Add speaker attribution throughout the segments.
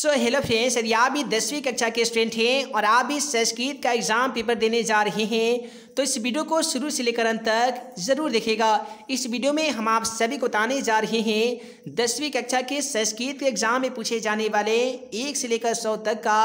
Speaker 1: Hello friends, यदि आप भी 10वीं कक्षा के स्टूडेंट हैं और आप भी संस्कृत का एग्जाम पेपर देने जा रहे हैं तो इस वीडियो को शुरू से लेकर अंत तक जरूर देखिएगा। इस वीडियो में हम आप सभी को बताने जा रहे हैं 10वीं कक्षा के संस्कृत के एग्जाम में पूछे जाने वाले 1 से लेकर 100 तक का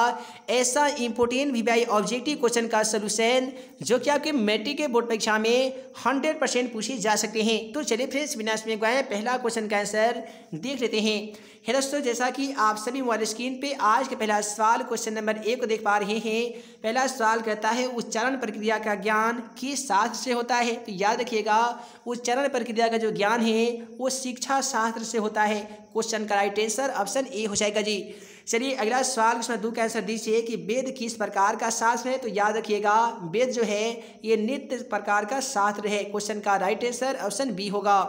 Speaker 1: ऐसा इंपोर्टेंट वीवीआई ऑब्जेक्टिव क्वेश्चन का सोल्यूशन जो कि आपके मैट्रिक के बोर्ड परीक्षा में 100% पूछे जा सकते हैं। तो चलिए फ्रेंड्स, बिना समय गवाए पहला क्वेश्चन का आंसर देख लेते हैं। है दोस्तों, जैसा कि आप सभी मोबाइल स्क्रीन पे आज का पहला सवाल क्वेश्चन नंबर 1 को देख पा रहे हैं। पहला सवाल कहता है उच्चारण प्रक्रिया का ज्ञान किस शास्त्र से होता है। तो याद रखिएगा, उच्चारण प्रक्रिया का जो ज्ञान है वो शिक्षा शास्त्र से होता है। क्वेश्चन का राइट आंसर ऑप्शन ए हो जाएगा जी। चलिए अगला सवाल उसमें 2 का आंसर दीजिए कि वेद किस प्रकार का शास्त्र है। तो याद रखिएगा, वेद जो है ये नित्य प्रकार का शास्त्र है। क्वेश्चन का राइट आंसर ऑप्शन बी होगा।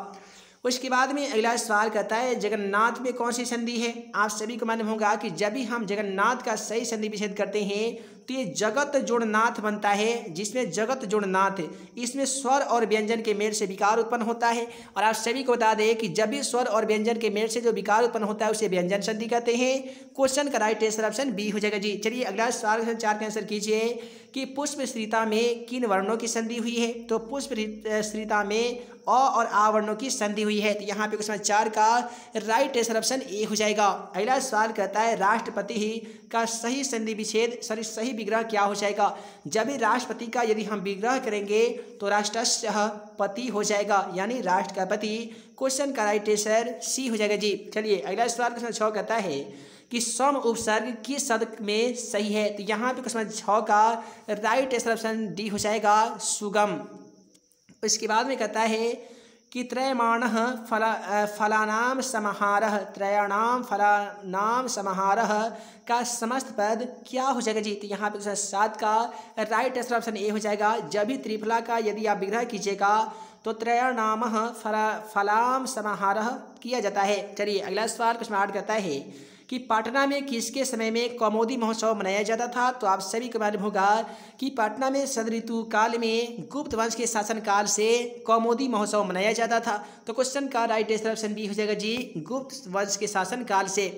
Speaker 1: उसके बाद में अगला सवाल कहता है जगन्नाथ में कौन सी संधि है। आप सभी को मालूम होगा कि जब भी हम जगन्नाथ का सही संधि विच्छेद करते हैं तो ये जगत जोड़नाथ बनता है, जिसमें जगत जोड़नाथ इसमें स्वर और व्यंजन के मेल से विकार उत्पन्न होता है। और आप सभी को बता दें कि जब भी स्वर और व्यंजन के मेल से जो विकार उत्पन्न होता है उसे व्यंजन संधि कहते हैं। क्वेश्चन का राइट आंसर ऑप्शन बी हो जाएगा जी। चलिए अगला सवाल 4 का आंसर कीजिए कि पुष्पश्रिता में किन वर्णों की संधि हुई है। तो पुष्पश्रिता में अ और आ वर्णों की संधि हुई है। तो यहाँ पे क्वेश्चन 4 का राइट आंसर ऑप्शन ए हो जाएगा। अगला सवाल कहता है राष्ट्रपति का सही संधि विच्छेद सही विग्रह क्या हो जाएगा। जब भी राष्ट्रपति का यदि हम विग्रह करेंगे तो राष्ट्रस्य पति हो जाएगा, यानी राष्ट्र का पति। क्वेश्चन का राइट आंसर सी हो जाएगा जी। चलिए अगला सवाल क्वेश्चन 6 कहता है कि सम उपसर्ग किस शब्द में सही है। तो यहाँ पे क्वेश्चन 6 का राइट आंसर ऑप्शन डी हो जाएगा, सुगम। इसके बाद में कहता है कि त्रयमाणः फलानाम समाहारः, त्रयाणाम फलानाम समाहारः का समस्त पद क्या हो जाएगा जी। तो यहाँ पे 7 का राइट आंसर ऑप्शन ए हो जाएगा। जब भी त्रिफला का यदि आप विग्रह कीजिएगा तो त्रयाणामः फलाम समाहारः किया जाता है। चलिए अगला सवाल क्वेश्चन 8 कहता है कि पटना में किसके समय में कौमुदी महोत्सव मनाया जाता था। तो आप सभी को मालूम होगा कि पटना में सदऋतु काल में गुप्त वंश के शासन काल से कौमुदी महोत्सव मनाया जाता था। तो क्वेश्चन का राइट आंसर ऑप्शन बी हो जाएगा जी, गुप्त वंश के शासन काल से।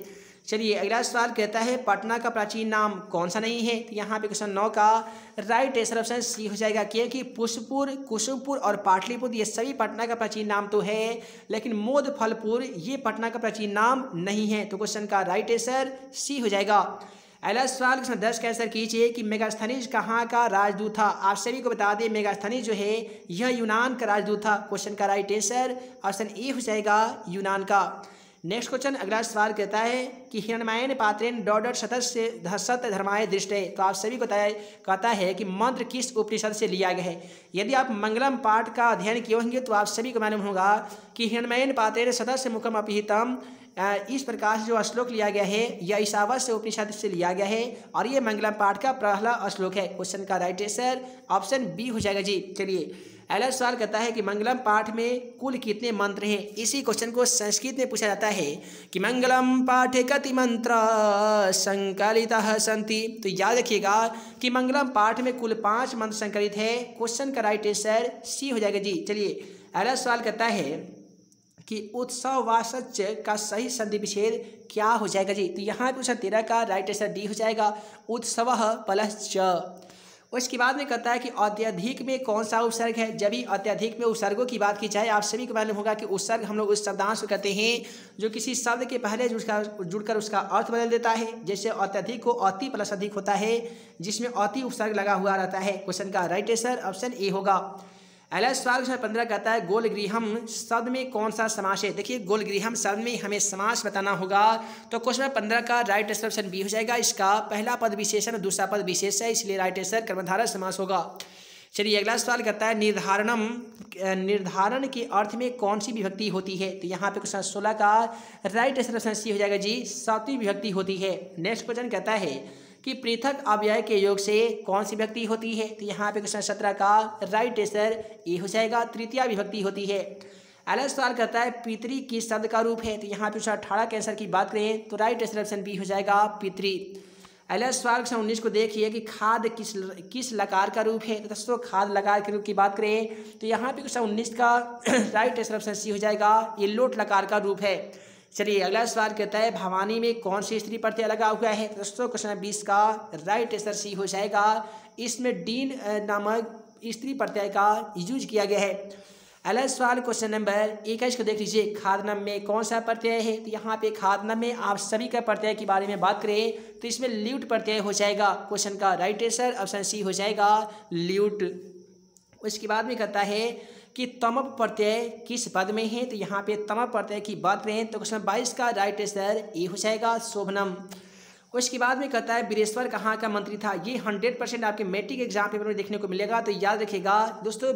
Speaker 1: चलिए अगला सवाल कहता है पटना का प्राचीन नाम कौन सा नहीं है। तो यहाँ पे क्वेश्चन 9 का राइट आंसर ऑप्शन सी हो जाएगा, क्योंकि पुष्पपुर, कुसुमपुर और पाटलिपुत्र ये सभी पटना का प्राचीन नाम तो है, लेकिन मोदफलपुर ये पटना का प्राचीन नाम नहीं है। तो क्वेश्चन का राइट आंसर सी हो जाएगा। अगला सवाल क्वेश्चन 10 का आंसर कीजिए कि मेगास्थनीज कहाँ का राजदूत था। आप सभी को बता दें मेगास्थनीज जो है यह यूनान का राजदूत था। क्वेश्चन का राइट आंसर ऑप्शन ए हो जाएगा, यूनान का। नेक्स्ट क्वेश्चन अगला सवाल कहता है कि हिरण्मयेन पात्रेण डॉडर सत्य धर्माय दृष्टे। तो आप सभी को कहता है कि मंत्र किस उपनिषद से लिया गया है। यदि आप मंगलम पाठ का अध्ययन किए होंगे तो आप सभी को मालूम होगा कि हिरण्मयेन पात्रेण सदस्य मुखम अपहितम, इस प्रकार से जो श्लोक लिया गया है यह ईशावास्य उपनिषद से लिया गया है और ये मंगलम पाठ का पहला श्लोक है। क्वेश्चन का राइट आंसर ऑप्शन बी हो जाएगा जी। चलिए अगला सवाल कहता है कि मंगलम पाठ में कुल कितने मंत्र हैं। इसी क्वेश्चन को संस्कृत में पूछा जाता है कि मंगलम पाठे कति मंत्र संकलितः सन्ति। तो याद रखिएगा कि मंगलम पाठ में कुल 5 मंत्र संकलित है। क्वेश्चन का राइट आंसर सी हो जाएगा जी। चलिए अगला सवाल कहता है कि उत्सव व सच्च का सही संधि विच्छेद क्या हो जाएगा जी। तो यहाँ पे क्वेश्चन 13 का राइट आंसर डी हो जाएगा, उत्सव प्लस च। उसके बाद में कहता है कि अत्यधिक में कौन सा उपसर्ग है। जब भी अत्यधिक में उपसर्गों की बात की जाए आप सभी को मालूम होगा कि उपसर्ग हम लोग उस शब्दांश को कहते हैं जो किसी शब्द के पहले जुड़कर उसका अर्थ बदल देता है। जैसे अत्यधिक को अति प्लस अधिक होता है, जिसमें अति उपसर्ग लगा हुआ रहता है। क्वेश्चन का राइट आंसर ऑप्शन ए होगा। अगला सवाल 15 कहता है गोलगृहम शब्द में कौन सा समास है। देखिए गोलगृहम शब्द में हमें समास बताना होगा। तो क्वेश्चन 15 का राइट आंसर ऑप्शन बी हो जाएगा। इसका पहला पद विशेषण दूसरा पद विशेष है, इसलिए राइट आंसर कर्मधारय समास होगा। चलिए अगला सवाल कहता है निर्धारण के अर्थ में कौन सी विभक्ति होती है। तो यहाँ पे क्वेश्चन 16 का राइट आंसर ऑप्शन सी हो जाएगा जी, 7वीं विभक्ति होती है। नेक्स्ट क्वेश्चन कहता है कि पृथक अव्यय के योग से कौन सी विभक्ति होती है। तो यहाँ पे क्वेश्चन 17 का राइट आंसर ए हो जाएगा, तृतीया विभक्ति होती है। अगला सवाल कहता है पितरी किस शब्द का रूप है। तो यहाँ पे 18 के आंसर की बात करें तो राइट आंसर ऑप्शन बी हो जाएगा, पितरी। अगला सवाल 19 को देखिए कि खाद किस लकार का रूप है। तो दोस्तों खाद लकार के रूप की बात करें तो यहाँ पे क्वेश्चन 19 का राइट आंसर ऑप्शन सी हो जाएगा, ये लोट लकार का रूप है। चलिए अगला सवाल कहता है भवानी में कौन सी स्त्री प्रत्यय लगा हुआ है। दोस्तों क्वेश्चन नंबर 20 का राइट आंसर सी हो जाएगा। इसमें डीन नामक स्त्री प्रत्यय का यूज किया गया है। अगला सवाल क्वेश्चन नंबर 21 को देख लीजिए। खाद्यनाम में कौन सा प्रत्यय है। तो यहाँ पे खाद्यनाम में आप सभी का प्रत्यय के बारे में बात करें तो इसमें ल्यूट प्रत्यय हो जाएगा। क्वेश्चन का राइट आंसर ऑप्शन सी हो जाएगा ल्यूट। उसके बाद में कहता है कि तमप प्रत्यय किस पद में है। तो यहाँ पे तमप प्रत्यय की बात करें तो क्वेश्चन 22 का राइट आंसर ए हो जाएगा शोभनम। उसके बाद में कहता है वीरेश्वर कहाँ का मंत्री था। ये 100% आपके मैट्रिक एग्जाम पेपर में देखने को मिलेगा। तो याद रखिएगा दोस्तों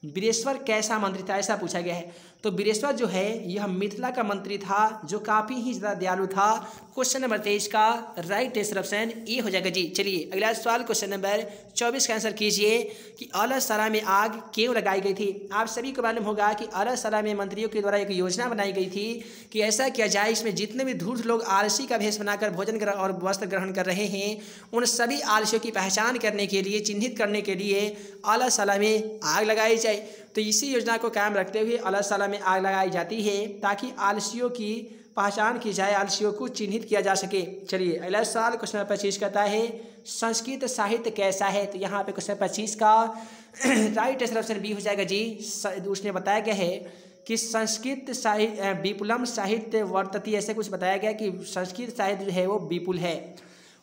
Speaker 1: वीरेश्वर कैसा मंत्री था ऐसा पूछा गया है। तो वीरेश्वर जो है यह मिथिला का मंत्री था जो काफ़ी ही ज़्यादा दयालु था। क्वेश्चन नंबर 23 का राइट आंसर ऑप्शन ए हो जाएगा जी। चलिए अगला सवाल क्वेश्चन नंबर 24 का आंसर कीजिए कि अलसरा में आग क्यों लगाई गई थी। आप सभी को मालूम होगा कि अलसरा में मंत्रियों के द्वारा एक योजना बनाई गई थी कि ऐसा किया जाए इसमें जितने भी धूर्त लोग आलसी का भेष बनाकर भोजन और वस्त्र ग्रहण कर रहे हैं उन सभी आलसियों की पहचान करने के लिए चिन्हित करने के लिए अलसरा में आग लगाई जाए। तो इसी योजना को कायम रखते हुए अलसरा में आग लगाई जाती है ताकि आलसियों की पहचान की जाए, आलसियों को चिन्हित किया जा सके। चलिए अगला सवाल क्वेश्चन नंबर 25 कहता है संस्कृत साहित्य कैसा है। तो यहाँ पे क्वेश्चन 25 का राइट आंसर ऑप्शन बी हो जाएगा जी। उसने बताया गया है कि संस्कृत साहित्य विपुलम साहित्य वर्तती, ऐसे कुछ बताया गया कि संस्कृत साहित्य जो है वो विपुल है।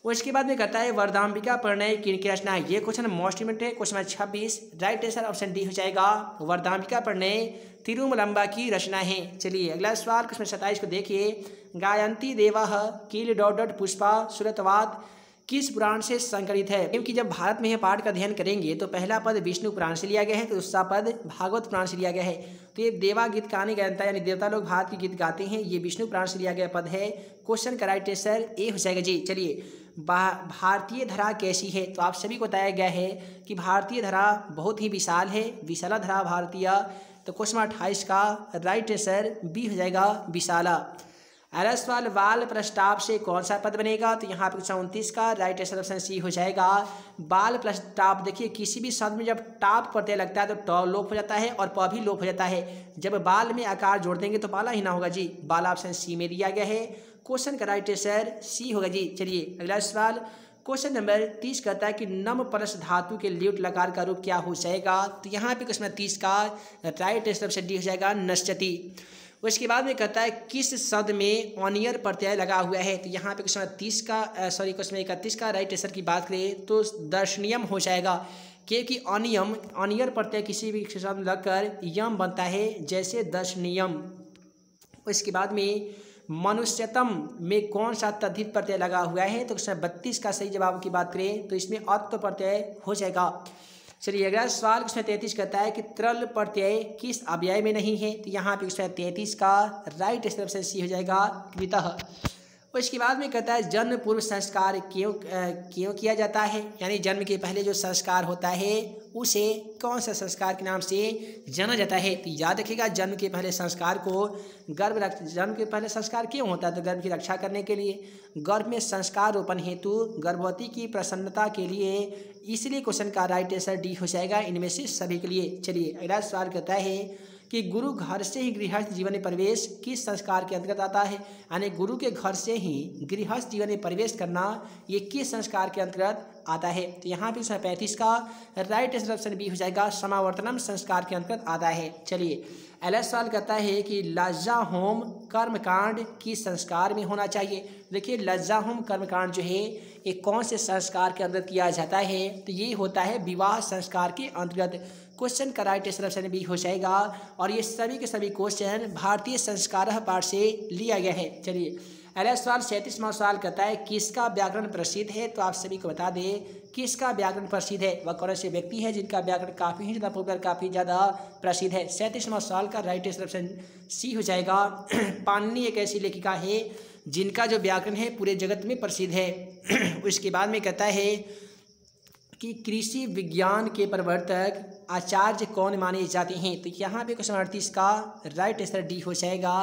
Speaker 1: उसके बाद में कहता है वरदाम्बिका प्रणय किनकी रचना है। ये क्वेश्चन मोस्ट इंपोर्टेंट है। Question 26 right answer option D हो जाएगा वरदाम्बिका प्रणय तिरुमलंबा की रचना है। चलिए अगला सवाल क्वेश्चन 27 को देखिए। गायंती देवाः कील डॉट पुष्पा सुरतवाद किस पुराण से संकलित है। क्योंकि जब भारत में यह पाठ का अध्ययन करेंगे तो पहला पद विष्णु पुराण से लिया गया है तो दूसरा पद भागवत पुराण से लिया गया है। तो ये देवा गीत गाने गाता यानी देवता लोग भारत के गीत गाते हैं, ये विष्णु पुराण से लिया गया पद है। क्वेश्चन का राइट आंसर ए हो जाएगा जी। चलिए भारतीय धरा कैसी है। तो आप सभी को बताया गया है कि भारतीय धरा बहुत ही विशाल है, विशाला धरा भारतीय। तो क्वेश्चन 28 का राइट आंसर बी हो जाएगा विशाला। अगला सवाल बाल प्रस्ताव से कौन सा पद बनेगा। तो यहाँ पे क्वेश्चन 29 का राइट आंसर ऑप्शन सी हो जाएगा बाल प्रस्ताव। देखिए किसी भी शब्द में जब टाप प्रत्यय लगता है तो ट लोप हो जाता है और प भी लोप हो जाता है। जब बाल में आकार जोड़ देंगे तो बाला ही ना होगा जी। बाला ऑप्शन सी में दिया गया है। क्वेश्चन का राइट आंसर सी होगा जी। चलिए अगला सवाल क्वेश्चन नंबर 30 कहता है कि नम परस धातु के ल्यूट लकार का रूप क्या हो जाएगा। तो यहाँ पे क्वेश्चन 30 का राइट आंसर ऑप्शन डी हो जाएगा नश्यति। उसके बाद में कहता है किस शब्द में ऑनियर प्रत्यय लगा हुआ है। तो यहाँ पे क्वेश्चन 30 का क्वेश्चन 31 का राइट आंसर की बात करें तो दर्शनियम हो जाएगा क्योंकि ऑनियर प्रत्यय किसी भी शब्द में लगकर यम बनता है जैसे दर्शनियम। उसके बाद में मनुष्यतम में कौन सा तद्धित प्रत्यय लगा हुआ है। तो क्वेश्चन 32 का सही जवाब की बात करें तो इसमें अत्व प्रत्यय हो जाएगा। चलिए अगला सवाल क्वेश्चन 33 कहता है कि त्रल प्रत्यय किस अव्यय में नहीं है। तो यहाँ पे क्वेश्चन 33 का राइट आंसर ऑप्शन सी हो जाएगा कृतः। उसके बाद में कहता है जन्म पूर्व संस्कार क्यों किया जाता है, यानी जन्म के पहले जो संस्कार होता है उसे कौन सा संस्कार के नाम से जाना जाता है। तो याद रखिएगा जन्म के पहले संस्कार को जन्म के पहले संस्कार क्यों होता है। तो गर्भ की रक्षा करने के लिए, गर्भ में संस्कार रोपण हेतु, गर्भवती की प्रसन्नता के लिए। इसलिए क्वेश्चन का राइट आंसर डी हो जाएगा इनमें से सभी के लिए। चलिए अगला सवाल कहता है कि गुरु घर से ही गृहस्थ जीवन में प्रवेश किस संस्कार के अंतर्गत आता है। यानी गुरु के घर से ही गृहस्थ जीवन में प्रवेश करना ये किस संस्कार के अंतर्गत आता है। तो यहाँ पे 35 का राइट आंसर ऑप्शन बी हो जाएगा समावर्तनम संस्कार के अंतर्गत आता है। चलिए अगला सवाल कहता है कि लज्जा होम कर्मकांड किस संस्कार में होना चाहिए। देखिए लज्जा होम कर्मकांड जो है ये कौन से संस्कार के अंतर्गत किया जाता है। तो ये होता है विवाह संस्कार के अंतर्गत। क्वेश्चन का राइट आंसर ऑप्शन बी हो जाएगा और ये सभी के सभी क्वेश्चन भारतीय संस्कार पाठ से लिया गया है। चलिए अगला सवाल 37वां सवाल कहता है किसका व्याकरण प्रसिद्ध है। तो आप सभी को बता दें किसका व्याकरण प्रसिद्ध है। वह कौन से व्यक्ति है जिनका व्याकरण काफ़ी ही ज़्यादा पॉपुलर, काफ़ी ज़्यादा प्रसिद्ध है। 37वां सवाल का राइट आंसर ऑप्शन सी हो जाएगा पाणिनि एक ऐसी लेखिका है जिनका जो व्याकरण है पूरे जगत में प्रसिद्ध है। उसके बाद में कहता है कि कृषि विज्ञान के प्रवर्तक आचार्य कौन माने जाते हैं। तो यहाँ पे क्वेश्चन 38 का राइट आंसर डी हो जाएगा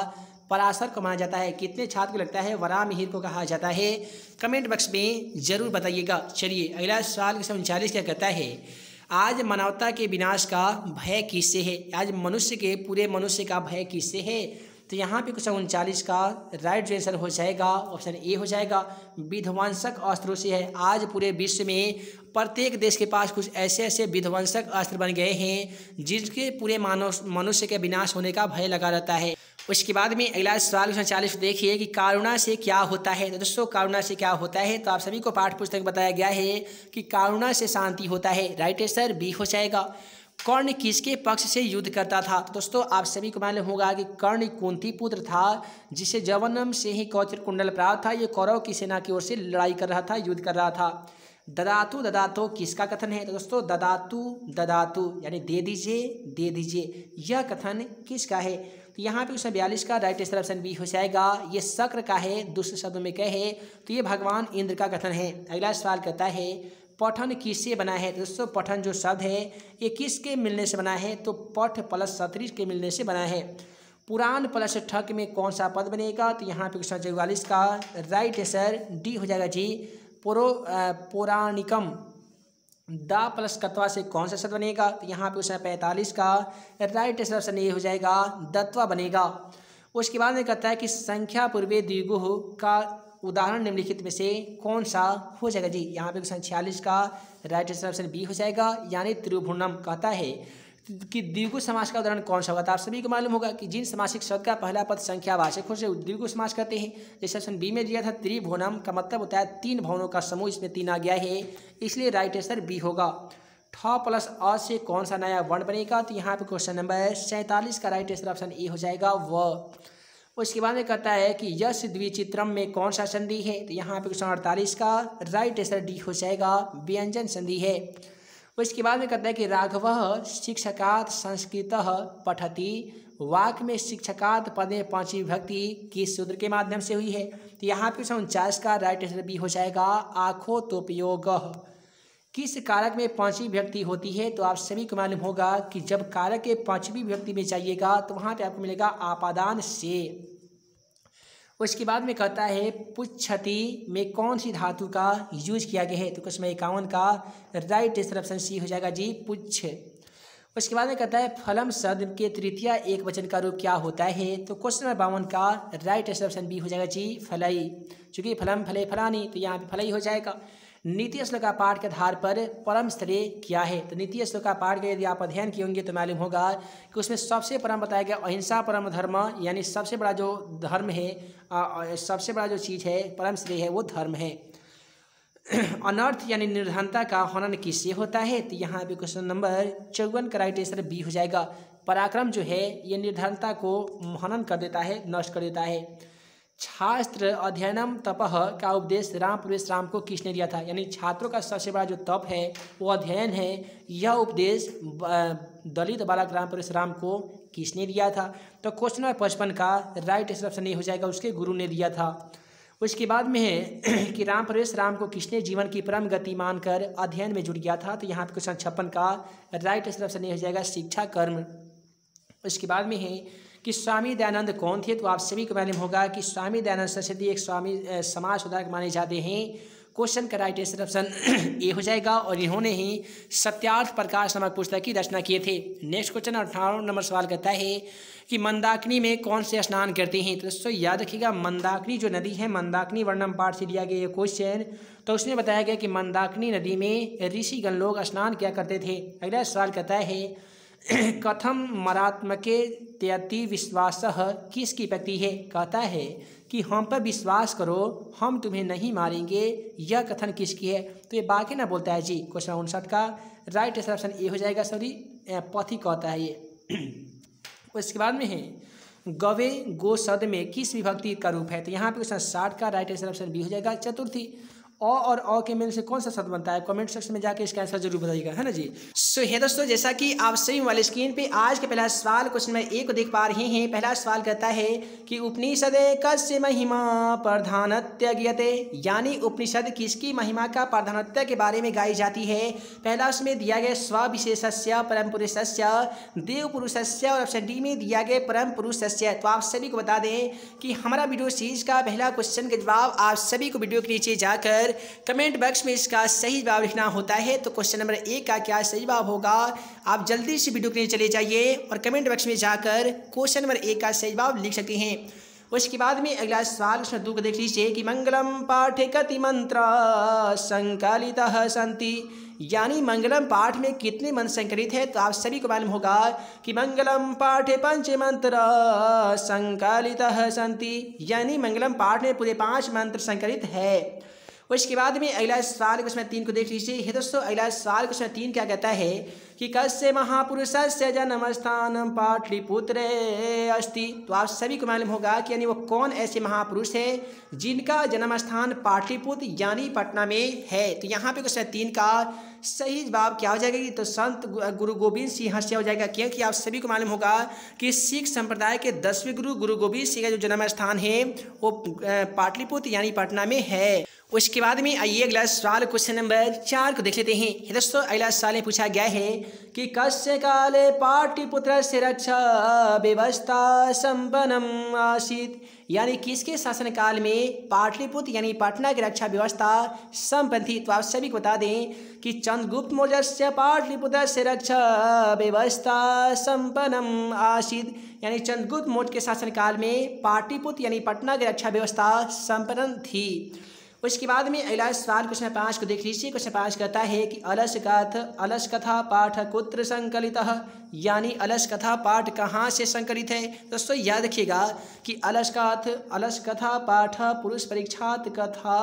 Speaker 1: पराशर को माना जाता है। कितने छात्र को लगता है वराहमिहिर को कहा जाता है, कमेंट बॉक्स में जरूर बताइएगा। चलिए अगला सवाल क्वेश्चन 39 क्या कहता है आज मानवता के विनाश का भय किससे है। आज मनुष्य के पूरे मनुष्य का भय किससे है। तो यहाँ पे क्वेश्चन 39 का राइट जो आंसर हो जाएगा ऑप्शन ए हो जाएगा। विध्वंसक अस्त्रों से है, आज पूरे विश्व में प्रत्येक देश के पास कुछ ऐसे ऐसे विध्वंसक अस्त्र बन गए हैं जिनके पूरे मनुष्य के विनाश होने का भय लगा रहता है। उसके बाद में अगला सवाल 40 देखिए कि करुणा से क्या होता है। तो दोस्तों करुणा से क्या होता है, तो आप सभी को पाठ्य पुस्तक में बताया गया है कि करुणा से शांति होता है। राइट आंसर बी हो जाएगा। कर्ण किसके पक्ष से युद्ध करता था। तो दोस्तों आप सभी को मालूम होगा कि कर्ण कुंती पुत्र था जिसे जन्म से ही कौचिर कुंडल प्राप्त था। ये कौरव की सेना की ओर से लड़ाई कर रहा था, युद्ध कर रहा था। ददातु ददातो किसका कथन है। तो दोस्तों ददातु ददातु यानी दे दीजिए, यह कथन किसका है। तो यहाँ पे उसमें 42 का राइट आंसर ऑप्शन बी हो जाएगा। ये शक्र का है, दूसरे शब्दों में कहे तो ये भगवान इंद्र का कथन है। अगला सवाल कहता है पठन किससे बना है। तो दोस्तों पठन जो शब्द है ये किसके मिलने से बना है, तो पठ प्लस सतृष के मिलने से बना है। पुराण प्लस ठक में कौन सा पद बनेगा। तो यहाँ पे क्वेश्चन 44 का राइट आंसर डी हो जाएगा जी। पौराणिकम दा प्लस कत्वा से कौन सा शब्द बनेगा। तो यहाँ पे उसमें 45 का राइट आंसर ऑप्शन ए हो जाएगा, दत्वा बनेगा। उसके बाद में कहता है कि संख्या पूर्वे द्विगुह का उदाहरण निम्नलिखित में से कौन सा हो जाएगा जी। यहाँ पे 46 का राइट आंसर ऑप्शन बी हो जाएगा, यानी त्रिभुवनम। कहता है कि द्विगु समास का उदाहरण कौन सा होगा। तो आप सभी को मालूम होगा कि जिन समासिक शब्द का पहला पद संख्यावाचक हो से द्विगु समास करते हैं। जैसे ऑप्शन बी में दिया था त्रिभुवनम का मतलब होता है 3 भवनों का समूह, इसमें 3 आ गया है, इसलिए राइट आंसर बी होगा। ठ प्लस अ से कौन सा नया वर्ण बनेगा। तो यहाँ पे क्वेश्चन नंबर 47 का राइट आंसर ऑप्शन ए हो जाएगा व। उसके बाद में कहता है कि यश द्विचित्रम में कौन सा संधि है। तो यहाँ पे क्वेश्चन 48 का राइट आंसर डी हो जाएगा, व्यंजन संधि है। उसके बाद में कहता है कि राघव शिक्षकात् संस्कृतः पठति, वाक्य में शिक्षकात् पद में 5वीं विभक्ति किस सूत्र के माध्यम से हुई है। तो यहाँ पे 49 का राइट आंसर बी हो जाएगा, आखोतोपयोगः। किस कारक में 5वीं विभक्ति होती है। तो आप सभी को मालूम होगा कि जब कारक के 5वीं विभक्ति में जाइएगा तो वहाँ पे आपको मिलेगा आपादान से। उसके बाद में कहता है पुच्छति में कौन सी धातु का यूज किया गया है। तो क्वेश्चन 51 का राइट आंसर ऑप्शन सी हो जाएगा जी, पुच्छ। उसके बाद में कहता है फलम शब्द के तृतीय एक वचन का रूप क्या होता है। तो क्वेश्चन नंबर 52 का राइट आंसर ऑप्शन बी हो जाएगा जी, फलई। चूंकि फलम फले फलानी तो यहाँ पे फलई हो जाएगा। नीति श्लोक का पाठ के आधार पर परम श्रेय क्या है। तो नीति श्लोक का पाठ का यदि आप अध्ययन किए होंगे तो मालूम होगा कि उसमें सबसे परम बताया गया अहिंसा परम धर्म, यानी सबसे बड़ा जो धर्म है, सबसे बड़ा जो चीज़ है परम श्रेय है वो धर्म है। अनर्थ यानी निर्धनता का हनन किससे होता है। तो यहाँ पे क्वेश्चन नंबर 54 का राइट आंसर बी हो जाएगा। पराक्रम जो है ये निर्धनता को हनन कर देता है, नष्ट कर देता है। छात्र अध्ययनम तपह का उपदेश राम परशुराम को किसने दिया था। यानी छात्रों का सबसे बड़ा जो तप है वो अध्ययन है, यह उपदेश दलित बालक राम परशुराम को किसने दिया था। तो क्वेश्चन नंबर 55 का राइट आंसर ऑप्शन ए हो जाएगा, उसके गुरु ने दिया था। उसके बाद में है कि राम परशुराम को किसने जीवन की परम गति मानकर अध्ययन में जुट गया था। तो यहाँ पे क्वेश्चन 56 का राइट आंसर ऑप्शन ए हो जाएगा, शिक्षा कर्म। उसके बाद में है कि स्वामी दयानंद कौन थे। तो आप सभी को मालूम होगा कि स्वामी दयानंद सरस्वती एक समाज सुधारक माने जाते हैं। क्वेश्चन का राइट आंसर ऑप्शन ए हो जाएगा और इन्होंने ही सत्यार्थ प्रकाश नामक पुस्तक की रचना किए थे। नेक्स्ट क्वेश्चन 18 नंबर सवाल कहता है कि मंदाकिनी में कौन से स्नान करते हैं। तो दोस्तों याद रखिएगा मंदाकिनी जो नदी है, मंदाकिनी वर्णम पाठ से लिया गया ये क्वेश्चन। तो उसमें बताया गया कि मंदाकिनी नदी में ऋषिगण लोग स्नान किया करते थे। अगला सवाल कहता है कथम मरात्मके त्यति विश्वास किसकी व्यक्ति है। कहता है कि हम पर विश्वास करो, हम तुम्हें नहीं मारेंगे, यह कथन किसकी है। तो ये बाकी ना बोलता है जी। क्वेश्चन 59 का राइट आंसर ऑप्शन ए हो जाएगा, सॉरी पथी कहता है ये। उसके बाद में है गवे गो शब्द में किस विभक्ति का रूप है। तो यहाँ पे क्वेश्चन 60 का राइट आंसर ऑप्शन बी हो जाएगा, चतुर्थी। अ और अ के मेल से कौन सा शब्द बनता है, कमेंट सेक्शन में जाके इसका आंसर जरूर बताइएगा, है ना जी। सो है दोस्तों, जैसा कि आप सभी वाले स्क्रीन पे आज के पहला सवाल क्वेश्चन नंबर 1 को देख पा रहे हैं। पहला सवाल कहता है कि उपनिषद कस्य महिमा प्रधानत्य ज्ञते, यानी उपनिषद किसकी महिमा का प्रधानत्य के बारे में गाई जाती है। पहला उसमें दिया गया स्वविशेषस्य परम पुरुषस्य देव पुरुषस्य और ऑप्शन डी में दिया गया परम पुरुषस्य। तो आप सभी को बता दें कि हमारा वीडियो सीरीज का पहला क्वेश्चन का जवाब आप सभी को वीडियो के नीचे जाकर कर कमेंट बॉक्स में इसका सही जवाब लिखना होता है। तो क्वेश्चन नंबर 1 का क्या सही जवाब होगा, आप जल्दी से वीडियो के लिए चले जाइए और कमेंट बॉक्स में जाकर क्वेश्चन नंबर 1 का सही जवाब लिख सकते हैं। उसके बाद में अगला सवाल क्वेश्चन 2 को देख लीजिए कि मंगलम पाठे कति मंत्र संकलितः सन्ति, यानी मंगलम पाठ में कितने मंत्र संकलित है। तो आप सभी को मालूम होगा कि मंगलम पाठे पंच मंत्र संकलितः सन्ति, यानी मंगलम पाठ में पूरे 5 मंत्र संकलित है। उसके बाद में अगला सवाल क्वेश्चन 3 को देख लीजिए। हे दोस्तों, अगला सवाल क्वेश्चन 3 क्या कहता है कि कस्य महापुरुषस्य जन्मस्थानं पाटलिपुत्रे अस्ति। तो आप सभी को मालूम होगा कि यानी वो कौन ऐसे महापुरुष है जिनका जन्म स्थान पाटलिपुत्र यानी पटना में है। तो यहाँ पे क्वेश्चन 3 का सही जवाब क्या हो जाएगा, तो संत गुरु गोविंद सिंह से हो जाएगा, क्योंकि आप सभी को मालूम होगा कि सिख संप्रदाय के 10वें गुरु गोविंद सिंह का जो जन्म स्थान है वो पाटलिपुत्र यानी पटना में है। उसके बाद में आइए अगला सवाल क्वेश्चन नंबर 4 को देख लेते हैं। दोस्तों, अगला सवाल में पूछा गया है कि कस्य काले पाटलिपुत्रस्य रक्षा व्यवस्था संपन्नम आसीत्, यानी किसके शासन काल में पाटलिपुत्र यानी पटना की रक्षा व्यवस्था संपन्न थी। तो आप सभी को बता दें कि चंद्रगुप्त मौर्यस्य पाटलिपुत्रस्य रक्षा व्यवस्था संपन्नम आसीत्, यानी चंद्रगुप्त मौर्य के शासन काल में पाटलिपुत्र यानी पटना की रक्षा व्यवस्था संपन्न थी। उसके बाद में अगला सवाल क्वेश्चन 5 को देख लीजिए। क्वेश्चन 5 कहता है कि अलस कथा पाठ कुत्र संकलितः, यानी अलस कथा पाठ कहाँ से संकलित है। दोस्तों याद रखिएगा कि अलस कथा पाठ पुरुष परीक्षात कथा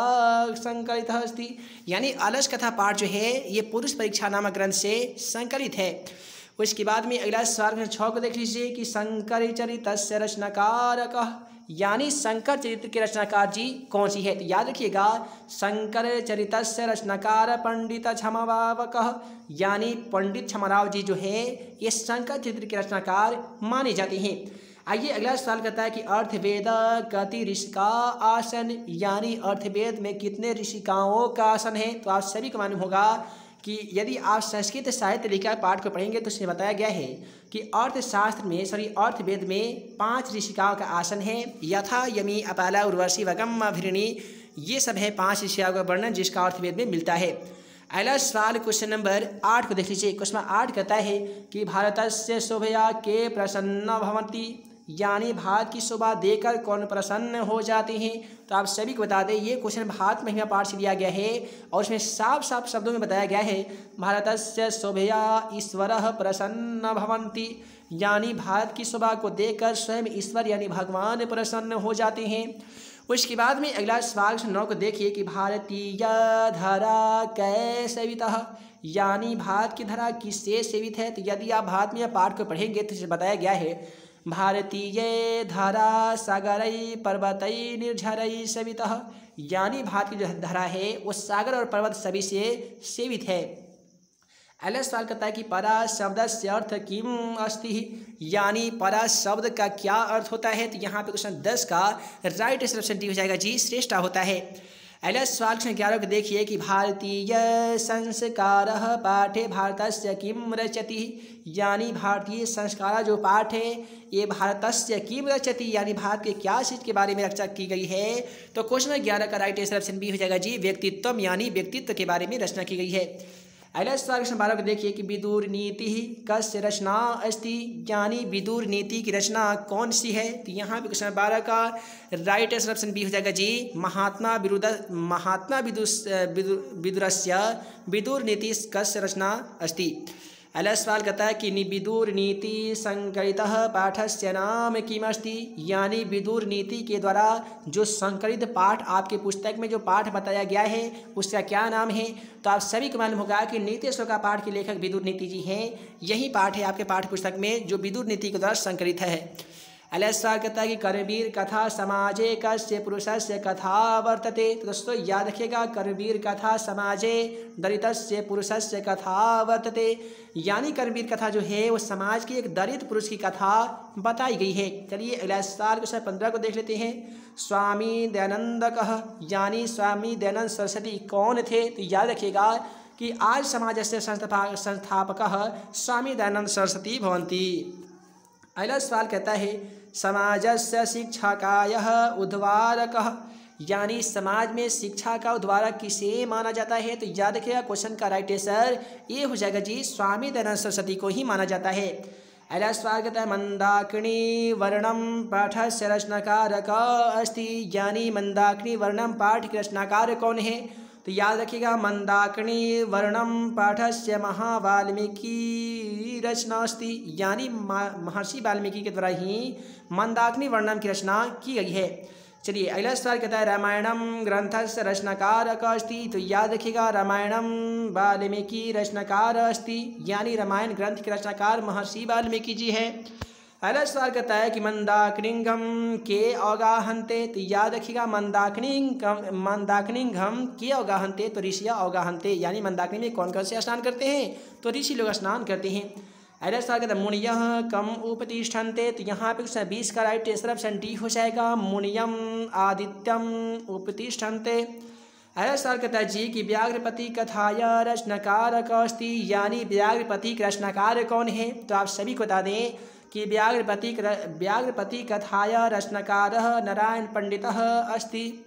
Speaker 1: संकलितः अस्ति, यानी अलस कथा पाठ जो है ये पुरुष परीक्षा नामक ग्रंथ से संकलित है। उसके बाद में अगला सवाल क्वेश्चन 6 को देख लीजिए कि शंकर चरितस्य रचनाकारकः, यानी शंकर चरित्र के रचनाकार जी कौन सी है। तो याद रखिएगा शंकर चरितस्य रचनाकार पंडित क्षमावावकः, यानी पंडित क्षमाराव जी जो है ये शंकर चरित्र के रचनाकार माने जाते हैं। आइए अगला सवाल करता है कि अर्थवेद कति ऋषिका आसन, यानी अर्थवेद में कितने ऋषिकाओं का आसन है। तो आप सभी को मालूम होगा कि यदि आप संस्कृत साहित्य लेखा पाठ को पढ़ेंगे तो उसमें बताया गया है कि अर्थवेद में 5 ऋषिकाओं का आसन है। यथा यमी अपाला उर्वशी वगम भिरणी, ये सब है 5 ऋषिकाओं का वर्णन जिसका अर्थवेद में मिलता है। अगला सवाल क्वेश्चन नंबर 8 को देख लीजिए। क्वेश्चन 8 कहता है कि भारतस्य शोभया के प्रसन्न भवन्ति, यानी भारत की शोभा देखकर कौन प्रसन्न हो जाते हैं। तो आप सभी को बता दें ये क्वेश्चन भारत महिमा पाठ से लिया गया है और उसमें साफ साफ शब्दों में बताया गया है भारतस्य शोभया ईश्वरः प्रसन्न भवन्ति, यानी भारत की शोभा को देखकर स्वयं ईश्वर यानी भगवान प्रसन्न हो जाते हैं। उसके बाद में अगला सवाल 9 को देखिए कि भारतीय धरा कै सेवितः, यानी भारत की धरा किससे सेवित है। तो यदि आप भारत में पाठ को पढ़ेंगे तो इसे बताया गया है भारतीय धरा सागरई पर्वतई निर्झरई सेवितः, यानी भारत की जो धरा है वो सागर और पर्वत सभी से सेवित है। अगला सवाल कहता है कि परा शब्द से अर्थ किम अस्ति, यानी परा शब्द का क्या अर्थ होता है। तो यहाँ पे क्वेश्चन 10 का राइट ऑप्शन डी हो जाएगा जी, श्रेष्ठा होता है। अगला सवाल क्वेश्चन 11 को देखिए कि भारतीय संस्कारः पाठे भारतस्य किम रचति, यानी भारतीय संस्कार जो पाठ है ये भारतस्य किम रचति, यानी भारत के क्या चीज के बारे में रचना की गई है। तो क्वेश्चन 11 का राइट ऑप्शन बी हो जाएगा जी, व्यक्तित्व, यानी व्यक्तित्व के बारे में रचना की गई है। अगला सवाल क्वेश्चन 12 को देखिए कि विदुर नीति कस्य रचना अस्ति, यानी विदुर नीति की रचना कौन सी है। तो यहाँ पे क्वेश्चन 12 का राइट ऑप्शन बी हो जाएगा जी, महात्मा विदुरस्य विदुर नीति कस्य रचना अस्ति। अगला सवाल कहता है कि विदुर नीति संकलितः पाठस्य नाम किमस्ति, यानी विदुर नीति के द्वारा जो संकलित पाठ आपके पुस्तक में जो पाठ बताया गया है उसका क्या नाम है। तो आप सभी को मालूम होगा कि नीति श्लोक का पाठ के लेखक विदुर नीति जी हैं, यही पाठ है आपके पाठ्य पुस्तक में जो विदुर नीति के द्वारा संकलित है। अगला सवाल कहता है कि करवीर कथा समाजे कस्य पुरुषस्य कथा वर्तते। तो दोस्तों याद रखिएगा करवीर कथा समाजे दलितस्य पुरुषस्य कथा वर्तते, यानी करवीर कथा जो है वो समाज के एक दलित पुरुष की कथा बताई गई है। चलिए अगला सवाल क्वेश्चन 15 को देख लेते हैं। स्वामी दयानंद कह, यानी स्वामी दयानंद सरस्वती कौन थे। तो याद रखिएगा कि आज समाजस्य संस्थापकः स्वामी दयानंद सरस्वती भवन्ति। अगला सवाल कहता है समाजस्य शिक्षकायः उद्धारकः, यानी समाज में शिक्षा का उद्वारक किसे माना जाता है? तो याद रखिएगा क्वेश्चन का राइट आंसर ये हो जाएगा जी स्वामी दयानंद सरस्वती को ही माना जाता है। अगला सवाल कहता है मंदाकिनी वर्णम पाठस्य रचनाकारक अस्ति, यानी मंदाकिनी वर्णम पाठ के रचनाकार कौन है? तो याद रखिएगा मंदाकिनी वर्णम पाठस्य महावाल्मीकि रचना अस्ति, यानी महर्षि वाल्मीकि के द्वारा ही मंदाकिनी वर्णम की रचना की गई है। चलिए अगला सवाल कहता है रामायणम ग्रंथस्य रचनाकारक अस्ति, तो याद रखिएगा रामायणम वाल्मीकि रचनाकार अस्ति, यानी रामायण ग्रंथ के रचनाकार महर्षि वाल्मीकि जी है। अगला सवाल कहता है कि मंदाकिनीघम के अवगाहन्ते, तो याद रखिएगा मंदाकिनीघम के अवगाहन्ते, तो ऋषि अवगाहन्ते, यानी मंदाकिनी में कौन कौन से स्नान करते हैं? तो ऋषि लोग स्नान करते हैं। अगला सवाल कहता है मुनियः कम उपतिष्ठन्ते, तो यहाँ पे 20 का राइट आंसर ऑप्शन डी हो जाएगा मुनियम आदित्यम उपतिष्ठन्ते। अगला सवाल कहता है जी कि व्याघ्रपति कथाया रचनाकारक अस्ति, यानी व्याघ्रपति का रचनाकार कौन है? तो आप सभी को बता दें कि व्याघ्रपति कथाया रचनाकारः नारायण पंडितः अस्ति।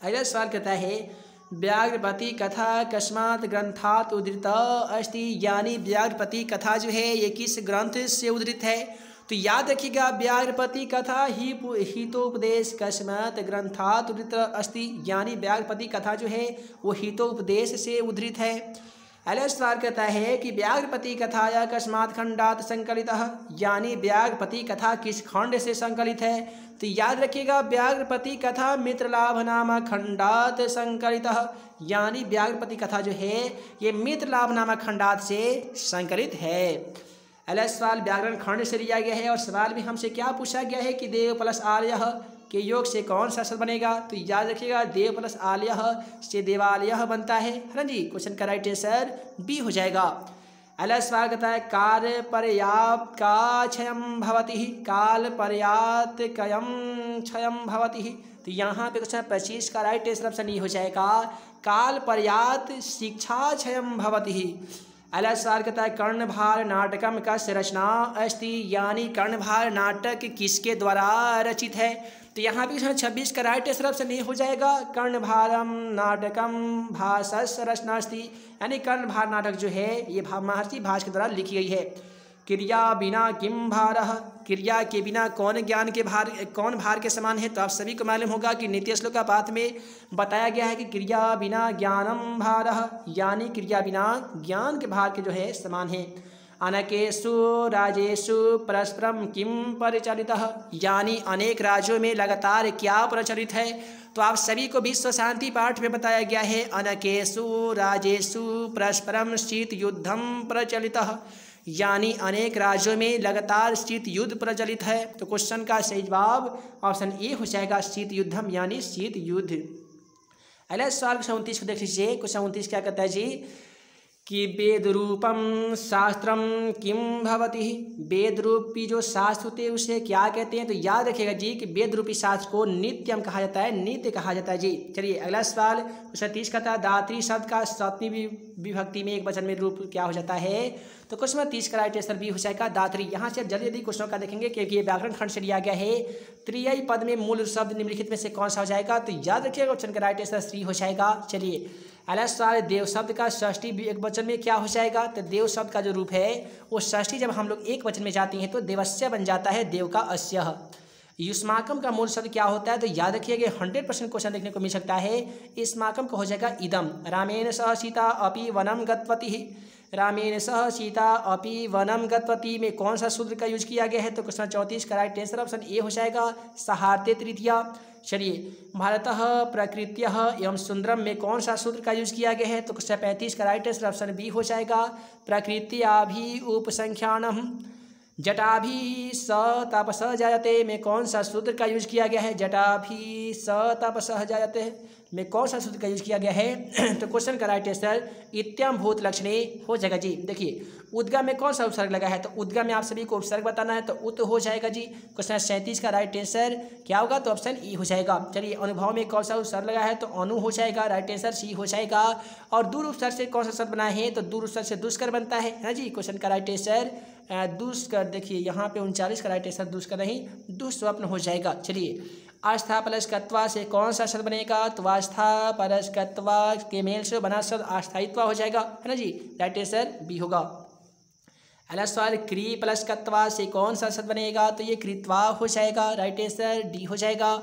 Speaker 1: अगला सवाल कहता है व्याघ्रपति कथा कस्मात् ग्रंथात् उद्धृत अस्ति, यानी व्याघ्रपति कथा जो है ये किस ग्रंथ से उद्धृत है? तो याद रखिएगा व्याघ्रपति कथा हितोपदेश कस्मात् ग्रंथात् उद्धृत अस्ति, यानी व्याघ्रपति कथा जो है वो हितोपदेश से उद्धृत है। अगला सवाल कहता है कि व्याघ्रपति कथाया कस्मात् खंडात् संकलितः, यानी व्याघ्रपति कथा किस खंड से संकलित है? तो याद रखिएगा व्याघ्रपति कथा मित्रलाभ नामक खंडात संकलितः, यानी व्याघ्रपति कथा जो है ये मित्रलाभ नामक खंडात से संकलित है। अगला सवाल व्याकरण खंड से लिया गया है और सवाल में हमसे क्या पूछा गया है कि देव प्लस आलयः के योग से कौन सा शब्द बनेगा? तो याद रखिएगा देव प्लस आलयः से देवालयः बनता है ना जी। क्वेश्चन का राइट आंसर बी हो जाएगा। अगला सवाल कहता है काल पर्याप्त का क्षयम भवति, काल पर्याप्त कयम क्षयम भवति, तो यहाँ पे क्वेश्चन 25 का राइट आंसर ऑप्शन ये हो जाएगा काल पर्याप्त शिक्षा क्षयम भवति। अगला सवाल कहता है कर्णभार नाटकम कस्य रचना अस्ति, यानी कर्णभार नाटक किसके द्वारा रचित है? तो यहाँ पे 26 का राइट आंसर ऑप्शन ये हो जाएगा कर्णभारम नाटकम भासस्य रचना अस्ति, यानी कर्णभार नाटक जो है ये महर्षि भास के द्वारा लिखी गई है। क्रिया बिना किम भारः, क्रिया के बिना कौन ज्ञान के कौन भार के समान है? तो आप सभी को मालूम होगा कि नीति श्लोक का पाठ में बताया गया है कि क्रिया बिना ज्ञानम भारः, यानी क्रिया बिना ज्ञान के भार के जो है समान है। अनेकेषु राज्येषु परस्परम किम परिचालितः, यानी अनेक राज्यों में लगातार क्या प्रचलित है? तो आप सभी को विश्व शांति पाठ में बताया गया है अनेकेषु राज्येषु परस्परम शीत युद्धम प्रचलितः, यानी अनेक राज्यों में लगातार शीत युद्ध प्रचलित है। तो क्वेश्चन का सही जवाब ऑप्शन ए हो जाएगा शीत युद्धम, यानी शीत युद्ध। अगला सवाल क्वेश्चन 29 को देख लीजिए। क्वेश्चन 29 क्या कहता है जी कि वेद रूपम शास्त्रम किम भवति, वेद रूपी जो शास्त्र होते हैं उसे क्या कहते हैं? तो याद रखिएगा जी कि वेद रूपी शास्त्र को नित्यम कहा जाता है, नित्य कहा जाता है जी। चलिए अगला सवाल 30 का था दात्री शब्द का 7वीं विभक्ति में एक वचन में रूप क्या हो जाता है? तो क्वेश्चन 30 का राइट आंसर बी हो जाएगा दात्री। यहाँ से जल्दी जल्दी क्वेश्चनों का देखेंगे क्योंकि ये व्याकरण खंड से लिया गया है। त्रियी पद में मूल शब्द निम्नलिखित में से कौन सा हो जाएगा? तो याद रखिएगा क्वेश्चन का राइट आंसर सी हो जाएगा। चलिए अगला सवाल देव शब्द का षष्ठी एक वचन में क्या हो जाएगा? तो देव शब्द का जो रूप है वो षष्ठी जब हम लोग एक वचन में जाती हैं तो देवस्य बन जाता है, देव का अस्यः। युष्माकम का मूल शब्द क्या होता है? तो याद रखिएगा 100% क्वेश्चन देखने को मिल सकता है। युष्माकम का हो जाएगा इदम। रामेण सह सीता अपि वनम गतवती, रामेण सह सीता अपि वनम गतवती में कौन सा सूत्र का यूज किया गया है? तो क्वेश्चन 34 का राइट आंसर ऑप्शन ए हो जाएगा सहार्ते तृतीया। चलिए भारतः प्रकृत्यः एवं सुंदरम में कौन सा सूत्र का यूज किया गया है? तो क्वेश्चन 35 का राइट आंसर ऑप्शन बी हो जाएगा प्रकृत्याभि उपसंख्यानम। जटाभि स तपसः जायते में कौन सा सूत्र का यूज किया गया है? जटाभि स तपसः जायते में कौन सा सूत्र का यूज किया गया है? तो क्वेश्चन का राइट आंसर इत्यम भूत लक्षणे हो जाएगा जी। देखिए उद्गम में कौन सा उपसर्ग लगा है? तो उद्गम में आप सभी को उपसर्ग बताना है तो उत हो जाएगा जी। क्वेश्चन 37 का राइट आंसर क्या होगा? तो ऑप्शन ई हो जाएगा। चलिए अनुभव में कौन सा उपसर्ग लगा है? तो अनु हो जाएगा, राइट आंसर सी हो जाएगा। और दूर उपसर्ग से कौन सा शब्द बना है? तो दूर उपसर्ग से दुष्कर बनता है ना जी। क्वेश्चन का राइट आंसर दुष्कर, देखिए यहाँ पे 39 का राइट आंसर दुष्कर नहीं दुष्स्वप्न हो जाएगा। चलिए आस्था प्लस कत्वा से कौन सा शब्द बनेगा? तो आस्था प्लस कत्वा के मेल से बना शब्द आस्थायित्व हो जाएगा, है ना जी। राइट आंसर बी होगा। अगला सवाल, क्री प्लस कत्वा से कौन सा शब्द बनेगा? तो ये कृत्वा हो जाएगा। राइट आंसर डी हो जाएगा।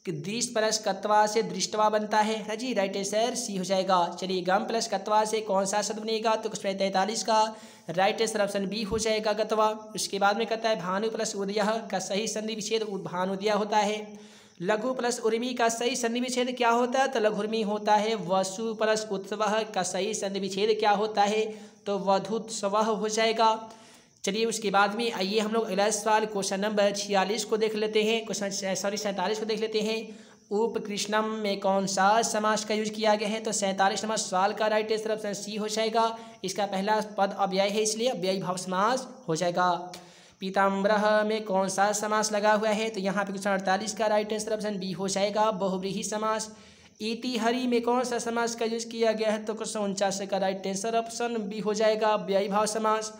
Speaker 1: दृश प्लस कत्वा से दृष्टवा बनता है ना जी। राइट आंसर सी हो जाएगा। चलिए, गम प्लस कत्वा से कौन सा शब्द बनेगा? तो क्वेश्चन 43 का राइट आंसर ऑप्शन बी हो जाएगा, गत्वा। उसके बाद में कहता है भानु प्लस उदयः का सही संधि विच्छेद भानुदय होता है। लघु प्लस उर्मी का सही संधि विच्छेद क्या होता है? तो लघुर्मी होता है। वसु प्लस उत्सवः का सही संधि विच्छेद क्या होता है? तो वधुत्सवः हो जाएगा। चलिए, उसके बाद में आइए हम लोग अगला सवाल क्वेश्चन नंबर 46 को देख लेते हैं। 47 को देख लेते हैं। उपकृष्णम में कौन सा समास का यूज किया गया है? तो 47 नंबर सवाल का राइट आंसर ऑप्शन सी हो जाएगा। इसका पहला पद अव्यय है, इसलिए अव्ययी भाव समास हो जाएगा। पीताम्बरः में कौन सा समास लगा हुआ है? तो यहाँ पे क्वेश्चन 48 का राइट आंसर ऑप्शन बी हो जाएगा, बहुव्रीहि समास। इति हरि में कौन सा समास का यूज किया गया है? तो क्वेश्चन 49 का राइट आंसर ऑप्शन बी हो जाएगा, अव्ययी भाव समास।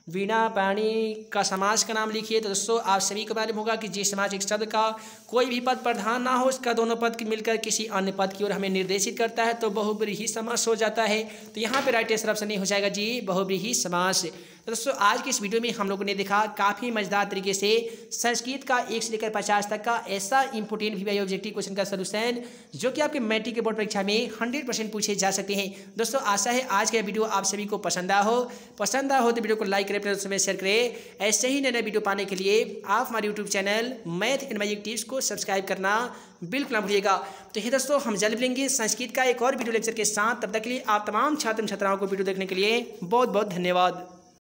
Speaker 1: वीणा पाणी का समास का नाम लिखिए। तो दोस्तों, आप सभी को मालूम होगा कि जिस समास एक शब्द का कोई भी पद प्रधान ना हो, उसका दोनों पद मिलकर किसी अन्य पद की ओर हमें निर्देशित करता है, तो बहुव्रीहि समास हो जाता है। तो यहाँ पे राइट आंसर ऑप्शन नहीं हो जाएगा जी, बहुव्रीहि समास। तो दोस्तों, आज की इस वीडियो में हम लोगों ने देखा काफ़ी मजेदार तरीके से संस्कृत का 1 से लेकर 50 तक का ऐसा इंपोर्टेंट वीवीआई ऑब्जेक्टिव क्वेश्चन का सलूशन जो कि आपके मैट्रिक के बोर्ड परीक्षा में 100% पूछे जा सकते हैं। दोस्तों, आशा है आज का वीडियो आप सभी को पसंद आया हो तो वीडियो को लाइक करें, अपने दोस्तों में शेयर करें। ऐसे ही नए वीडियो पाने के लिए आप हमारे YouTube channel math and magic tips को सब्सक्राइब करना बिल्कुल ना भूलिएगा। तो ये दोस्तों, हम जल्द मिलेंगे संस्कृत का एक और वीडियो लेक्चर के साथ। तब तक के लिए आप तमाम छात्र छात्राओं को वीडियो देखने के लिए बहुत बहुत धन्यवाद।